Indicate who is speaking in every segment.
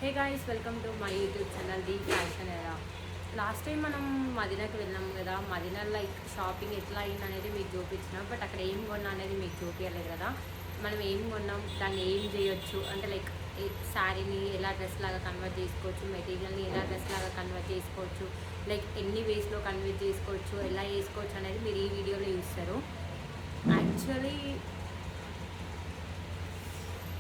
Speaker 1: Hey guys, welcome to my YouTube channel the fashion ఎరా. Last time మనం మదీనాకి వెళ్ళాం కదా. మదీనా లైక్ షాపింగ్ ఎట్లా అయింది అనేది మీకు చూపించినాం. బట్ అక్కడ ఏం కొన్నా అనేది మీకు చూపించలేదు కదా. మనం ఏం కొన్నాం, దాన్ని ఏం చేయొచ్చు అంటే లైక్ శారీని ఎలా డ్రెస్ లాగా కన్వర్ట్ చేసుకోవచ్చు, మెటీరియల్ని ఎలా డ్రెస్ లాగా కన్వర్ట్ చేసుకోవచ్చు, లైక్ ఎన్ని వేస్లో కన్వర్ట్ చేసుకోవచ్చు, ఎలా చేసుకోవచ్చు అనేది మీరు ఈ వీడియోలో చూస్తారు. Actually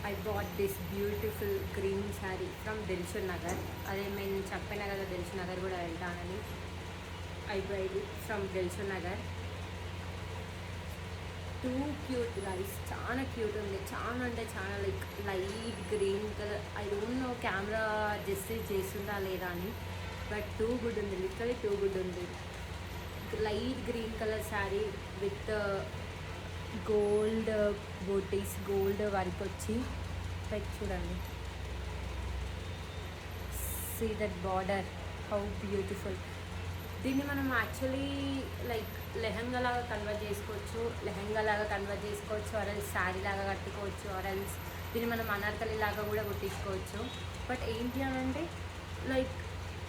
Speaker 1: I bought this beautiful green saree from Dilshad Nagar. అదే నేను చెప్పినా కదా Dilshad Nagar కూడా వెళ్తానని. I bought it from Dilshad Nagar. Too cute guys, చాలా క్యూట్ ఉంది. చాలా అంటే చాలా like light green colour. I don't know camera adjust చేస్తుందా లేదా అని, బట్ టూ గుడ్ ఉంది, లిటరలీ టూ గుడ్ ఉంది. Light green colour sari with gold butis, gold work వచ్చి లైక్ చూడండి. See that border, how beautiful. దీన్ని మనం యాక్చువల్లీ లైక్ లెహంగా లాగా కన్వర్ట్ చేసుకోవచ్చు, ఆరెల్స్ శారీ లాగా కట్టుకోవచ్చు, ఆరెల్స్ దీన్ని మనం అనార్కలి లాగా కూడా కుట్టించుకోవచ్చు. బట్ ఏంటి అని అంటే లైక్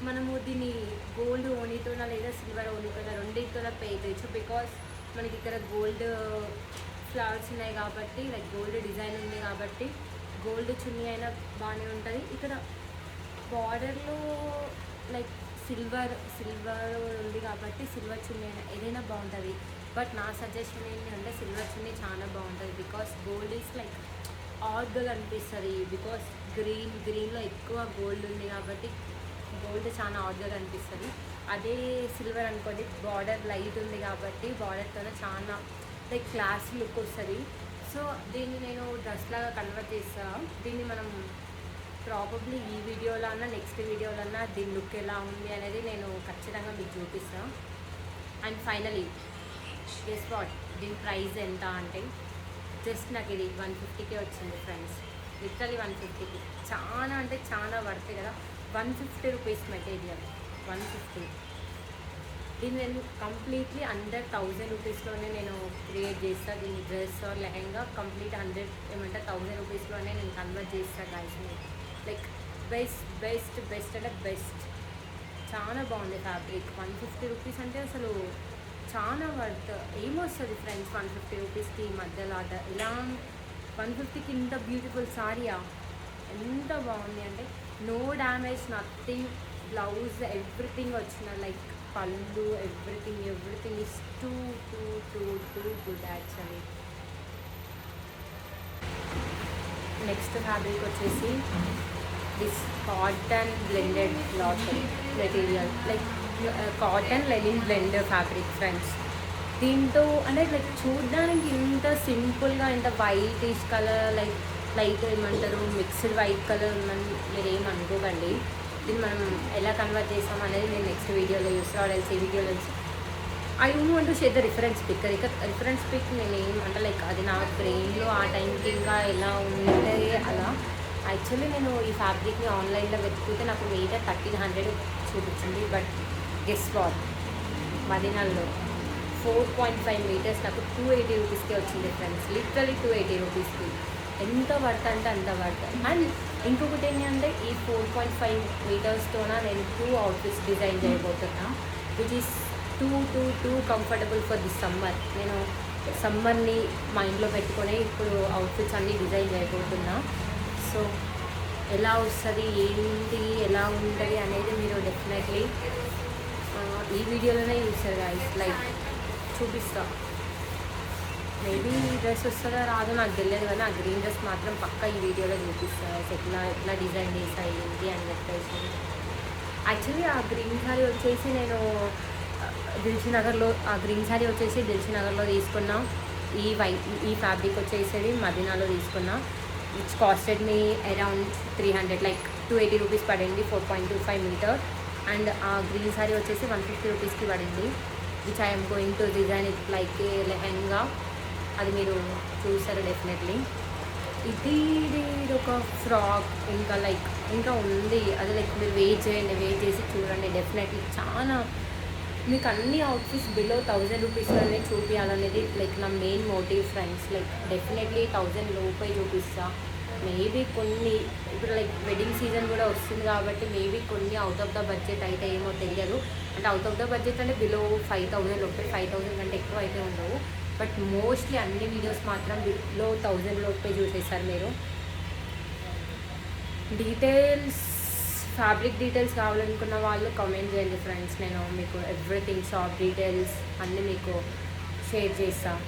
Speaker 1: మనము దీన్ని గోల్డ్ ఓనీతోన లేదా సిల్వర్ ఓనీతోన రెండింటితో పే చేయొచ్చు. బికాస్ మనకి ఇక్కడ గోల్డ్ ఫ్లవర్స్ ఉన్నాయి కాబట్టి, లైక్ గోల్డ్ డిజైన్ ఉంది కాబట్టి గోల్డ్ చున్నీ అయినా బాగానే ఉంటుంది. ఇక్కడ బార్డర్లో లైక్ సిల్వర్ ఉంది కాబట్టి సిల్వర్ చున్నీ అయినా ఏదైనా బాగుంటుంది. బట్ నా సజెషన్ ఏంటి అంటే సిల్వర్ చున్నీ చాలా బాగుంటుంది. బికాస్ గోల్డ్ ఈజ్ లైక్ ఆర్గా కనిపిస్తుంది. బికాస్ గ్రీన్లో ఎక్కువ గోల్డ్ ఉంది కాబట్టి గోల్డ్ చాలా ఆర్గా కనిపిస్తుంది. అదే సిల్వర్ అనుకోండి, బార్డర్ లైట్ ఉంది కాబట్టి బార్డర్తో చాలా లైక్ క్లాస్ లుక్ వస్తుంది. సో దీన్ని నేను డ్రెస్ లాగా కన్వర్ట్ చేస్తాను. దీన్ని మనం ప్రాబబ్లీ ఈ వీడియోలో అన్నా నెక్స్ట్ వీడియోలో అన్నా దీని లుక్ ఎలా ఉంది అనేది నేను ఖచ్చితంగా మీకు చూపిస్తాను. అండ్ ఫైనలీ గెస్ వాట్, దీని ప్రైస్ ఎంత అంటే జస్ట్ నాకు ఇది 150కే వచ్చింది ఫ్రెండ్స్. లిటరలీ 150కి. చాలా అంటే చాలా పడుతుంది కదా. 150 రూపీస్ మెటీరియల్, 150. దీన్ని నేను కంప్లీట్లీ అండర్ 1000 రూపీస్లోనే నేను క్రియేట్ చేస్తాను. దీన్ని డ్రెస్ ఆర్ లెహంగా కంప్లీట్ 1000 రూపీస్లోనే నేను కన్వర్ట్ చేస్తాను గైస్. లైక్ బెస్ట్ అంటే బెస్ట్. చాలా బాగుంది ఫ్యాబ్రిక్. 150 రూపీస్ అంటే అసలు చాలా వర్త్. ఏమొస్తుంది ఫ్రెండ్స్ 150 రూపీస్కి మధ్యలో ఇలా 150కి ఇంత బ్యూటిఫుల్ సారీయా. ఎంత బాగుంది అంటే no damage, nothing. Blouse everything వచ్చిన లైక్ పళ్ళు everything is too good actually. Next fabric వచ్చేసి this cotton blended cloth material, like cotton linen blend fabric friends. దీంతో అంటే లైక్ చూడడానికి ఇంత సింపుల్గా, ఇంత వైటిష్ కలర్ లైట్ ఏమంటారు మిక్స్డ్ వైట్ కలర్ ఉందని మీరు ఏమనుకోకండి. దీన్ని మనం ఎలా కన్వర్ట్ చేస్తాం అనేది నేను నెక్స్ట్ వీడియోలో చూస్తాను. ఆర్ఎల్స్ ఈ వీడియోలో I don't want to share the reference pic. Reference pic నేను ఏమంటే లైక్ అది నా బ్రెయిన్లో ఆ టైంకి ఇంకా ఎలా ఉంటే అలా. యాక్చువల్లీ నేను ఈ ఫ్యాబ్రిక్ని ఆన్లైన్లో వెతుకుతే నాకు మీటర్ 1300 చూపించింది. బట్ గెస్ వాట్, మదీనాలో 4.5 మీటర్స్ నాకు 280 రూపీస్కే వచ్చింది ఫ్రెండ్స్. లిటరలీ 280 రూపీస్కి. ఎంత వర్త్ అంటే అంత వర్త్. అండ్ ఇంకొకటి ఏంటంటే ఈ 4.5 మీటర్స్తోన నేను 2 అవుట్ఫిట్స్ డిజైన్ చేయబోతున్నా, which is too comfortable for this summer. నేను సమ్మర్ని మైండ్లో పెట్టుకొని ఇప్పుడు అవుట్ఫిట్స్ అన్నీ డిజైన్ చేయబోతున్నా. సో ఎలా వస్తుంది ఏంటి ఎలా ఉంటుంది అనేది మీరు డెఫినెట్లీ ఈ వీడియోలోనే చూస్తారు గైస్. లైక్ చూపిస్తా. మేబీ ఈ డ్రెస్ వస్తుందో రాదో నాకు తెలియదు, కానీ ఆ గ్రీన్ డ్రెస్ మాత్రం పక్కా ఈ వీడియోలో చూపిస్తారు. ఎట్లా డిజైన్ చేస్తాయి ఏంటి అని చెప్పేసి. యాక్చువల్లీ ఆ గ్రీన్ శారీ వచ్చేసి నేను దిల్షద్ నగర్లో తీసుకున్నా. ఈ ఫ్యాబ్రిక్ వచ్చేసి మదీనాలో తీసుకున్నా. Which costed me around 300, like 280 rupees పడింది, 4.25 మీటర్. అండ్ ఆ గ్రీన్ శారీ వచ్చేసి 150 రూపీస్కి పడింది, which I'm going to design it like a lehenga. అది మీరు చూస్తారు డెఫినెట్లీ. ఇది ఒక ఫ్రాక్ ఇంకా ఉంది. అది లైక్ మీరు వెయిట్ చేసి చూడండి. డెఫినెట్లీ చాలా మీకు అన్ని అవుట్ఫిట్స్ బిలో 1000 రూపీస్లోనే చూపించాలనేది లైక్ నా main motive friends. Like definitely 1000 లోపే చూపిస్తా. మేబీ కొన్ని ఇప్పుడు లైక్ వెడ్డింగ్ సీజన్ కూడా వస్తుంది కాబట్టి మేబీ కొన్ని అవుట్ ఆఫ్ ద బడ్జెట్ అయితే ఏమో తెలియదు. అంటే అవుట్ ఆఫ్ ద బడ్జెట్ అంటే బిలో 5,000 లోపే, 5,000 కంటే ఎక్కువ అయితే ఉండవు. బట్ మోస్ట్లీ అన్ని వీడియోస్ మాత్రం బిలో 1,000 లోపే చూసేస్తారు మీరు. డీటెయిల్స్, ఫ్యాబ్రిక్ డీటెయిల్స్ కావాలనుకున్న వాళ్ళు కామెంట్ చేయండి ఫ్రెండ్స్. నేను మీకు ఎవ్రీథింగ్ షాప్ డీటెయిల్స్ అన్నీ మీకు షేర్ చేస్తాను.